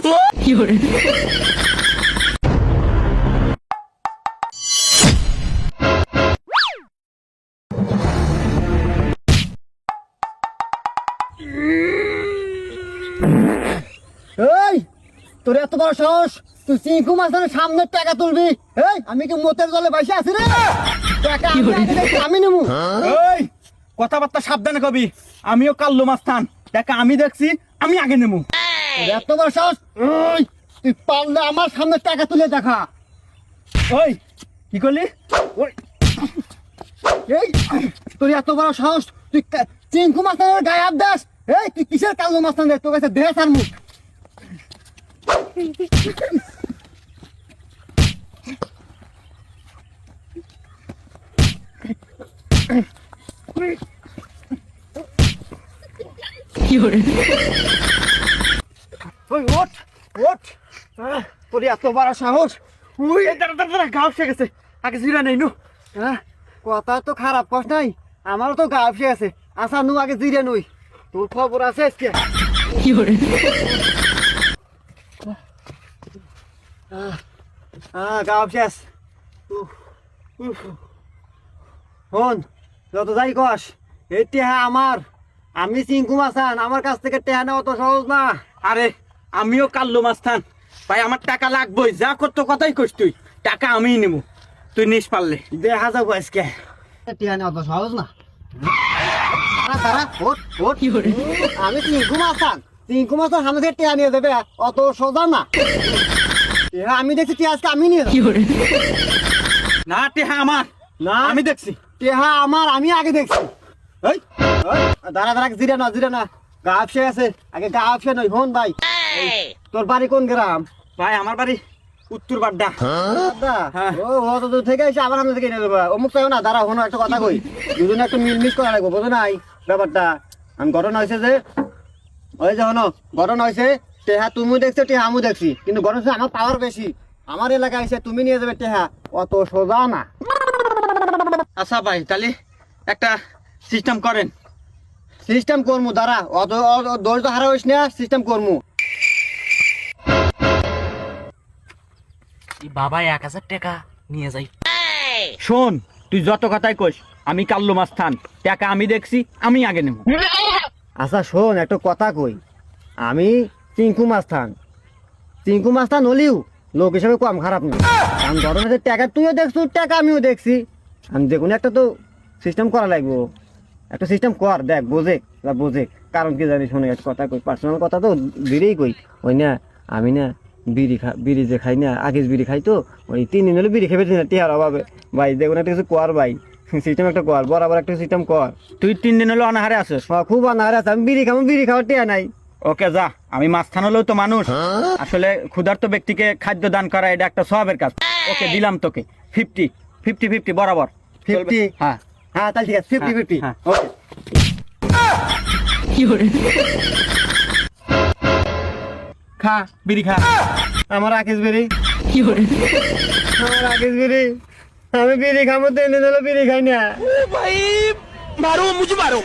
এই তোর এত বড় সাহস, তুই চিঙ্কু মাছের সামনে টাকা তুলবি? এই আমি কি মতের জলে বসে আছি রে? টাকা আমি নেবো। এই কথাবার্তা সাবধানে কবি, আমিও কাল্লু মাস্তান, টাকা আমি দেখছি, আমি আগে নেবো। এত বড় সাহস, ওই তুই পারলে আমার সামনে টাকা তুলে দেখা। ওই কি করলি? ওই এই তোর এত বড় সাহস, তুই চিঙ্কু মাছের গায়ে হাত দাস? এই তুই কিসের কাল্লু মাস্তান রে? তোর কাছে দেশ আর মুখ। ওই ওঠ ওঠ, তোর এত বড় সাহস! ওই ঘাও সে গেছে, আগে জিরা নেই নু। কথা তো খারাপ কস নাই, আমারও তো গা ফসে আছে। আচ্ছা নু আগে জিরে নই, তোর খবর আছে আজকে। গা শেষ। হন যত যাই কস, এই টেহা আমার, আমি চিঙ্কু মাছান, আমার কাছ থেকে টেহা নেওয়া অত সহজ না। আরে আমিও কাল্লু মাস্তান ভাই, আমার টাকা লাগবেই, যা করতো কথাই কইস তুই, টাকা আমিই নেবো, তুই নিস পারলে। দেখা যাবো আজকে, টেহা নেওয়া অত সহজ না। আমি চিঙ্কু মাছান, চিঙ্কু মাছান সামনে থেকে টেহা নিয়ে যাবে, অত সোজা না। টেহা আমি দেখছি, টেহা আজকে আমি নিয়ে যাবো। না টেহা আমার না, আমি দেখছি। টেহা আমার, আমি আগে দেখছি। এই দাঁড়া দাঁড়া, জিরে না জিরে না, গা ফসে আছে, আগে গা ফসে নই। হন ভাই, তোর বাড়ি কোন গ্রাম? ভাই আমার বাড়ি উত্তর বাড্ডা। হ্যাঁ। ও অত দূর থেকে এসে আবার আমাদের থেকে নিয়ে যাবো? অমুক চাইও না, দাঁড়া হনো একটা কথা কই, দুজনে একটু মিলমিশ করা লাগবো, বোঝো নাই ব্যাপারটা? আমি ঘটনা হয়েছে যে, ওই যে হনো ঘটনা হয়েছে, টেহা তুমি দেখছো, টেহা আমি দেখছি, কিন্তু ঘটনা হচ্ছে আমার পাওয়ার বেশি। আমার এলাকায় এসে তুমি নিয়ে যাবে টেহা, অত সোজা না। আচ্ছা ভাই, তাহলে একটা সিস্টেম করেন। সিস্টেম করমু, দাঁড়া, অত দৌড় তো হারা হইস না, সিস্টেম করমু। বাবা 1000 টাকা নিয়ে যাই। শোন, তুই যত কথাই কইস, আমি কাল্লু মাস্তান, টাকা আমি দেখছি, আমি আগে নেব। আচ্ছা শোন, একটা কথা কই, আমি চিঙ্কু মাস্তান, চিঙ্কু মাস্তান হলিও লোক হিসেবে কম খারাপ না। কারণ ঘটনা টাকা তুইও দেখছো, টাকা আমিও দেখছি, আমি যে কোনো একটা তো সিস্টেম করা লাগবো। একটা সিস্টেম কর, দেখ বোঝে বোঝে। কারণ কি জানি, শোনে একটা কথা কই, পার্সোনাল কথা তো বিড়িই কই। ওই না, আমি না বিড়ি যে খাই না, আগের বিড়ি খাই তো, ওই 3 দিন হলে বিড়ি খেয়ে না টিয়ার অভাবে। ভাই যে কোনো একটা কিছু কর ভাই, সিস্টেম একটা কর, বরাবর একটা সিস্টেম কর। তুই 3 দিন হলো অনাহারে আছিস? খুব অনাহারে আছে, আমি বিড়ি খাওয়ার টিয়া নাই। ওকে যা, আমি মাস্তান হলেও তো মানুষ, আসলে ক্ষুধার্ত ব্যক্তিকে খাদ্য দান করা এটা একটা সওয়াবের কাজ। ওকে দিলাম তোকে 50-50 বরাবর। 50? হ্যাঁ হ্যাঁ তাহলে ঠিক আছে, 50-50। হ্যাঁ। ওকে। খা বিড়ি খা। আমার আকিস বিড়ি, আমার আকিস বিড়ি, আমি বিড়ি খাবো, 3 দিন হলো বিড়ি খাই না। ভাই মারো, মুঝে মারো।